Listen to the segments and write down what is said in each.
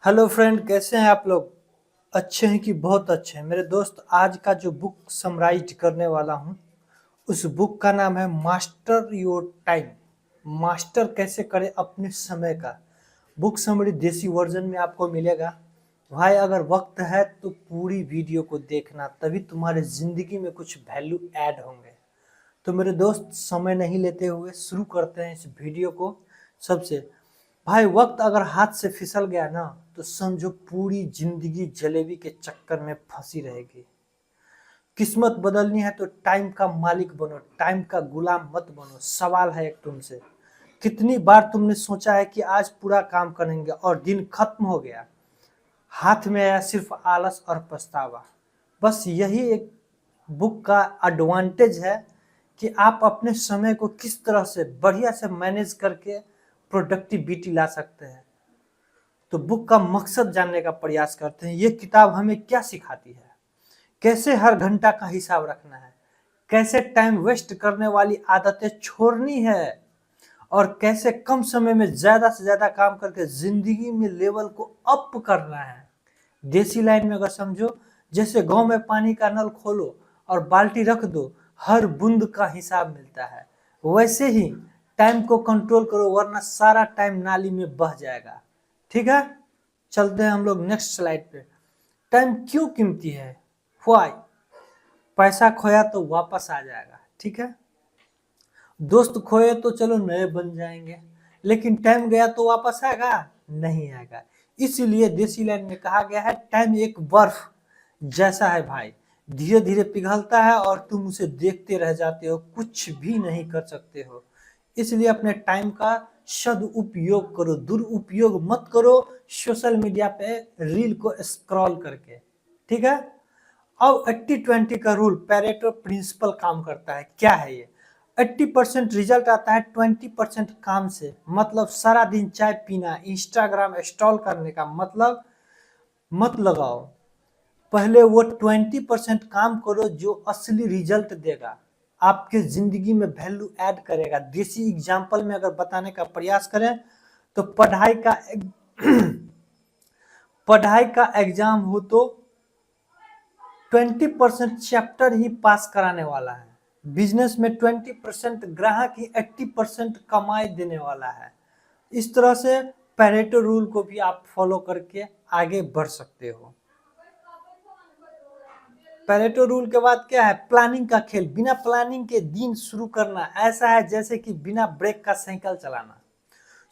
Hello friend, कैसे हैं आप लोग। अच्छे हैं कि बहुत अच्छे हैं। मेरे दोस्त, आज का जो बुक समराइज करने वाला हूं, उस बुक का नाम है मास्टर योर टाइम। मास्टर कैसे करें अपने समय का। बुक समरी देसी वर्जन में आपको मिलेगा। भाई, अगर वक्त है तो पूरी वीडियो को देखना, तभी तुम्हारे जिंदगी में कुछ वैल्यू ऐड होंगे। तो मेरे दोस्त, समय नहीं लेते हुए शुरू करते हैं इस वीडियो को। सबसे भाई, वक्त अगर हाथ से फिसल गया ना, तो समझो पूरी जिंदगी जलेबी के चक्कर में फंसी रहेगी। किस्मत बदलनी है तो टाइम का मालिक बनो, टाइम का गुलाम मत बनो। सवाल है एक तुमसे, कितनी बार तुमने सोचा है कि आज पूरा काम करेंगे और दिन खत्म हो गया, हाथ में आया सिर्फ आलस और पछतावा। बस यही एक बुक का एडवांटेज है कि आप अपने समय को किस तरह से बढ़िया से मैनेज करके प्रोडक्टिविटी ला सकते हैं। तो बुक का मकसद जानने का प्रयास करते हैं। ये किताब हमें क्या सिखाती है, कैसे हर घंटा का हिसाब रखना है, कैसे टाइम वेस्ट करने वाली आदतें छोड़नी है, और कैसे कम समय में ज्यादा से ज्यादा काम करके जिंदगी में लेवल को अप करना है। देसी लाइन में अगर समझो, जैसे गांव में पानी का नल खोलो और बाल्टी रख दो, हर बूंद का हिसाब मिलता है। वैसे ही टाइम को कंट्रोल करो, वरना सारा टाइम नाली में बह जाएगा। ठीक है, चलते हैं हम लोग नेक्स्ट स्लाइड पे। टाइम क्यों कीमती है, व्हाई। पैसा खोया तो वापस आ जाएगा, ठीक है। दोस्त खोए तो चलो नए बन जाएंगे, लेकिन टाइम गया तो वापस आएगा, नहीं आएगा। इसीलिए देसी लाइन में कहा गया है, टाइम एक बर्फ जैसा है भाई, धीरे धीरे पिघलता है और तुम उसे देखते रह जाते हो, कुछ भी नहीं कर सकते हो। इसलिए अपने टाइम का सदुपयोग करो, दुरुपयोग मत करो सोशल मीडिया पे रील को स्क्रॉल करके। ठीक है। अब 80-20 का रूल, पैरेटो प्रिंसिपल काम करता है। क्या है ये? 80% रिजल्ट आता है 20% काम से। मतलब सारा दिन चाय पीना, इंस्टाग्राम स्टॉल करने का मतलब मत लगाओ। पहले वो 20% काम करो जो असली रिजल्ट देगा, आपके जिंदगी में वैल्यू ऐड करेगा। देसी एग्जाम्पल में अगर बताने का प्रयास करें तो पढ़ाई का एग्जाम हो तो 20% चैप्टर ही पास कराने वाला है। बिजनेस में 20% ग्राहक ही 80% कमाई देने वाला है। इस तरह से पैरेटो रूल को भी आप फॉलो करके आगे बढ़ सकते हो। पैरेटो रूल के बाद क्या है? प्लानिंग का खेल। बिना प्लानिंग के दिन शुरू करना ऐसा है जैसे कि बिना ब्रेक का साइकिल चलाना।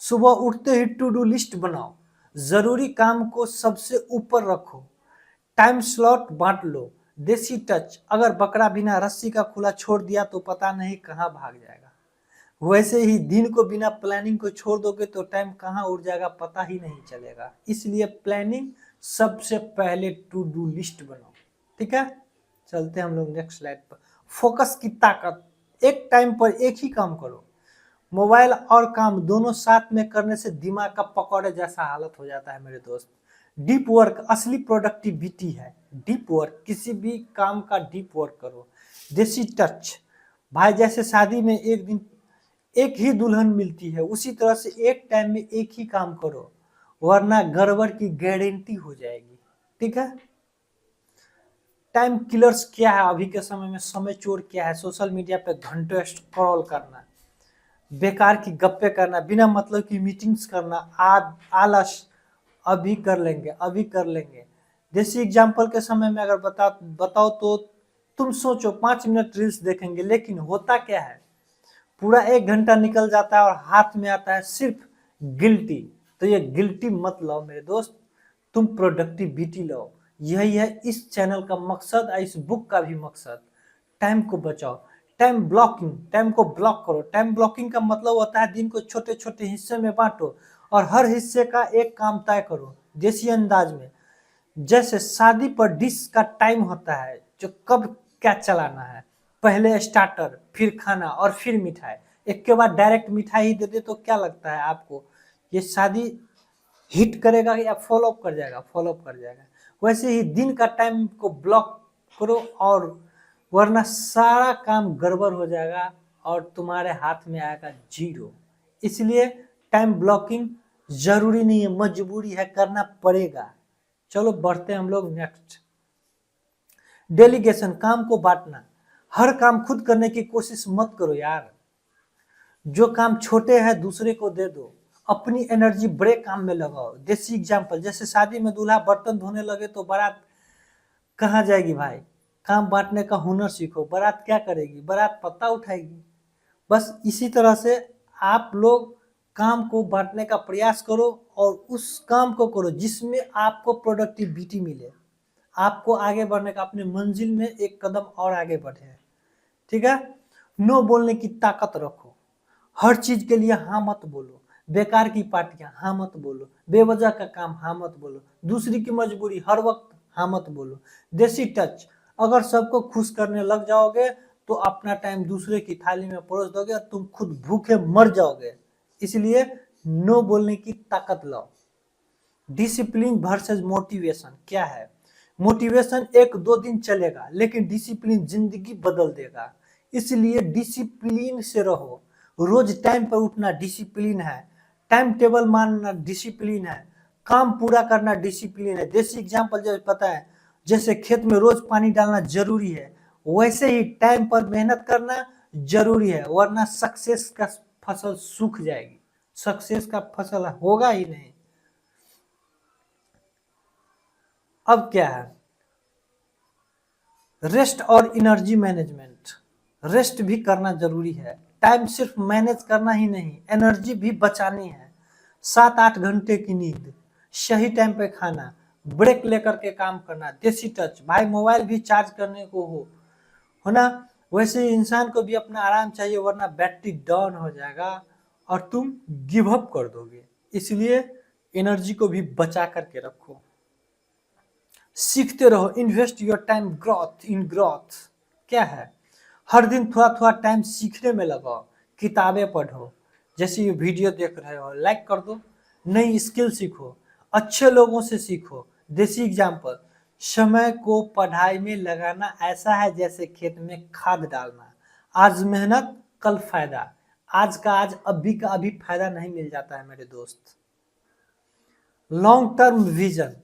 सुबह उठते ही टू डू लिस्ट बनाओ, जरूरी काम को सबसे ऊपर रखो, टाइम स्लॉट बांट लो। देसी टच, अगर बकरा बिना रस्सी का खुला छोड़ दिया तो पता नहीं कहां भाग जाएगा। वैसे ही दिन को बिना प्लानिंग को छोड़ दोगे तो टाइम कहां उड़ जाएगा पता ही नहीं चलेगा। इसलिए प्लानिंग सबसे पहले, टू डू लिस्ट बनाओ। ठीक है, चलते हैं हम लोग नेक्स्ट स्लाइड पर। फोकस की ताकत, एक टाइम पर एक ही काम करो। मोबाइल और काम दोनों साथ में करने से दिमाग का पकौड़े जैसा हालत हो जाता है मेरे दोस्त। डीप वर्क असली प्रोडक्टिविटी है। डीप वर्क, किसी भी काम का डीप वर्क करो। देसी टच, भाई जैसे शादी में एक दिन एक ही दुल्हन मिलती है, उसी तरह से एक टाइम में एक ही काम करो, वरना गड़बड़ की गारंटी हो जाएगी। ठीक है। टाइम किलर्स क्या है अभी के समय में? समय चोर क्या है? सोशल मीडिया पे घंटों स्क्रॉल करना, बेकार की गप्पे करना, बिना मतलब की मीटिंग्स करना, आलस, अभी कर लेंगे अभी कर लेंगे। जैसे एग्जाम्पल के समय में अगर बताओ तो तुम सोचो 5 मिनट रील्स देखेंगे, लेकिन होता क्या है? पूरा 1 घंटा निकल जाता है और हाथ में आता है सिर्फ गिल्टी। तो ये गिल्टी मत लो मेरे दोस्त, तुम प्रोडक्टिविटी लो। यही है इस चैनल का मकसद और इस बुक का भी मकसद। टाइम को बचाओ। टाइम ब्लॉकिंग, टाइम को ब्लॉक करो। टाइम ब्लॉकिंग का मतलब होता है दिन को छोटे छोटे हिस्से में बांटो और हर हिस्से का एक काम तय करो। देसी अंदाज में, जैसे शादी पर डिश का टाइम होता है, जो कब क्या चलाना है। पहले स्टार्टर, फिर खाना और फिर मिठाई। एक के बाद डायरेक्ट मिठाई ही दे दे तो क्या लगता है आपको, ये शादी हिट करेगा या फॉलो अप कर जाएगा? फॉलो अप कर जाएगा। वैसे ही दिन का टाइम को ब्लॉक करो, और वरना सारा काम गड़बड़ हो जाएगा और तुम्हारे हाथ में आएगा जीरो। इसलिए टाइम ब्लॉकिंग जरूरी नहीं है, मजबूरी है, करना पड़ेगा। चलो बढ़ते हैं हम लोग नेक्स्ट। डेलीगेशन, काम को बांटना। हर काम खुद करने की कोशिश मत करो यार। जो काम छोटे हैं दूसरे को दे दो। अपनी एनर्जी बड़े काम में लगाओ। देसी एग्जांपल, जैसे शादी में दूल्हा बर्तन धोने लगे तो बारात कहाँ जाएगी भाई? काम बांटने का हुनर सीखो। बारात क्या करेगी? बारात पत्ता उठाएगी। बस इसी तरह से आप लोग काम को बांटने का प्रयास करो और उस काम को करो जिसमें आपको प्रोडक्टिविटी मिले, आपको आगे बढ़ने का, अपने मंजिल में एक कदम और आगे बढ़े। ठीक है। नो बोलने की ताकत रखो। हर चीज के लिए हाँ मत बोलो। बेकार की पार्टियां हाँ मत बोलो। बेवजह का काम हाँ मत बोलो। दूसरी की मजबूरी हर वक्त हाँ मत बोलो। देसी टच, अगर सबको खुश करने लग जाओगे तो अपना टाइम दूसरे की थाली में परोस दोगे और तुम खुद भूखे मर जाओगे। इसलिए नो बोलने की ताकत लाओ। डिसिप्लिन वर्सेस मोटिवेशन क्या है? मोटिवेशन एक दो दिन चलेगा लेकिन डिसिप्लिन जिंदगी बदल देगा। इसलिए डिसिप्लिन से रहो। रोज टाइम पर उठना डिसिप्लिन है। टाइम टेबल मानना डिसिप्लिन है। काम पूरा करना डिसिप्लिन है। देसी एग्जांपल जैसे पता है, जैसे खेत में रोज पानी डालना जरूरी है, वैसे ही टाइम पर मेहनत करना जरूरी है, वरना सक्सेस का फसल सूख जाएगी। सक्सेस का फसल होगा ही नहीं। अब क्या है? रेस्ट और एनर्जी मैनेजमेंट। रेस्ट भी करना जरूरी है। टाइम सिर्फ मैनेज करना ही नहीं, एनर्जी भी बचानी है। 7-8 घंटे की नींद, सही टाइम पे खाना, ब्रेक लेकर के काम करना। देसी टच, भाई मोबाइल भी चार्ज करने को हो ना, वैसे ही इंसान को भी अपना आराम चाहिए, वरना बैटरी डाउन हो जाएगा और तुम गिव अप कर दोगे। इसलिए एनर्जी को भी बचा करके रखो। सीखते रहो। Invest your time growth in growth क्या है? हर दिन थोड़ा थोड़ा टाइम सीखने में लगाओ। किताबें पढ़ो, जैसे ये वीडियो देख रहे हो लाइक कर दो। नई स्किल सीखो, अच्छे लोगों से सीखो। देसी एग्जाम्पल, समय को पढ़ाई में लगाना ऐसा है जैसे खेत में खाद डालना। आज मेहनत कल फायदा। आज का आज, अभी का अभी फायदा नहीं मिल जाता है मेरे दोस्त। लॉन्ग टर्म विजन,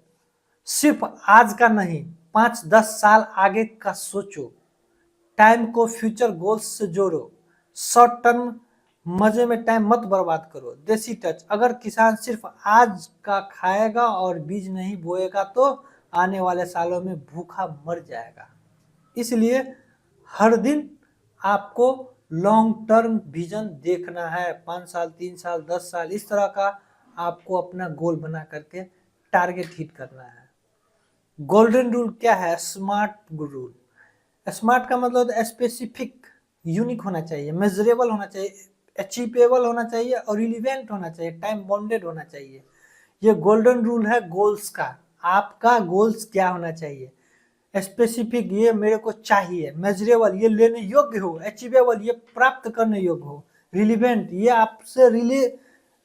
सिर्फ आज का नहीं, 5-10 साल आगे का सोचो। टाइम को फ्यूचर गोल्स से जोड़ो। शॉर्ट टर्म मजे में टाइम मत बर्बाद करो। देसी टच, अगर किसान सिर्फ आज का खाएगा और बीज नहीं बोएगा तो आने वाले सालों में भूखा मर जाएगा। इसलिए हर दिन आपको लॉन्ग टर्म विजन देखना है। 5 साल, 3 साल, 10 साल, इस तरह का आपको अपना गोल बना करके टारगेट हिट करना है। गोल्डन रूल क्या है? Smart rule. स्मार्ट का मतलब स्पेसिफिक, यूनिक होना चाहिए, मेजरेबल होना चाहिए, अचीवेबल होना चाहिए और रिलीवेंट होना चाहिए, टाइम बाउंडेड होना चाहिए। ये गोल्डन रूल है गोल्स का। आपका गोल्स क्या होना चाहिए? स्पेसिफिक, ये मेरे को चाहिए। मेजरेबल, ये लेने योग्य हो। अचीवेबल, ये प्राप्त करने योग्य हो। रिलीवेंट, ये आपसे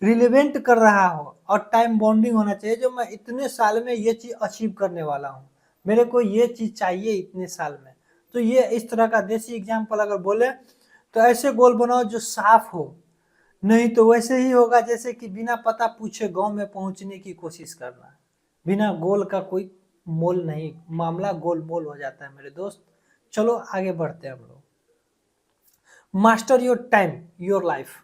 रिलेवेंट कर रहा हो। और टाइम बॉन्डिंग होना चाहिए, जो मैं इतने साल में ये चीज अचीव करने वाला हूँ, मेरे को ये चीज चाहिए इतने साल में। तो ये इस तरह का देसी एग्जाम्पल अगर बोले तो ऐसे गोल बनाओ जो साफ हो। नहीं तो वैसे ही होगा जैसे कि बिना पता पूछे गांव में पहुंचने की कोशिश करना। बिना गोल का कोई मोल नहीं, मामला गोल मोल हो जाता है मेरे दोस्त। चलो आगे बढ़ते हैं हम लोग। Master your time your life.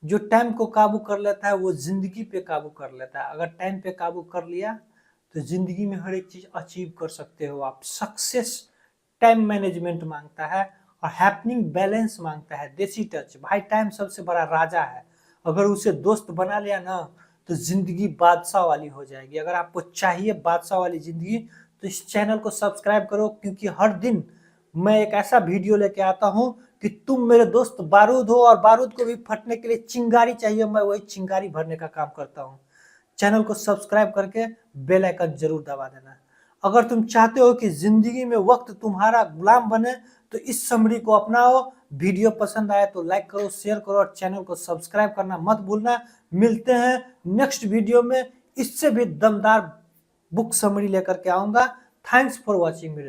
जो टाइम को काबू कर लेता है वो जिंदगी पे काबू कर लेता है। अगर टाइम पे काबू कर लिया तो जिंदगी में हर एक चीज अचीव कर सकते हो आप। सक्सेस टाइम मैनेजमेंट मांगता है और हैपनिंग बैलेंस मांगता है। देसी टच, भाई टाइम सबसे बड़ा राजा है। अगर उसे दोस्त बना लिया ना तो जिंदगी बादशाह वाली हो जाएगी। अगर आपको चाहिए बादशाह वाली जिंदगी तो इस चैनल को सब्सक्राइब करो, क्योंकि हर दिन मैं एक ऐसा वीडियो लेके आता हूँ कि तुम मेरे दोस्त बारूद हो और बारूद को भी फटने के लिए चिंगारी चाहिए, मैं वही चिंगारी भरने का काम करता हूँ। चैनल को सब्सक्राइब करके बेल आइकन जरूर दबा देना। अगर तुम चाहते हो कि जिंदगी में वक्त तुम्हारा गुलाम बने तो इस समरी को अपनाओ। वीडियो पसंद आए तो लाइक करो, शेयर करो और चैनल को सब्सक्राइब करना मत भूलना। मिलते हैं नेक्स्ट वीडियो में, इससे भी दमदार बुक समरी लेकर के आऊंगा। Thanks for watching.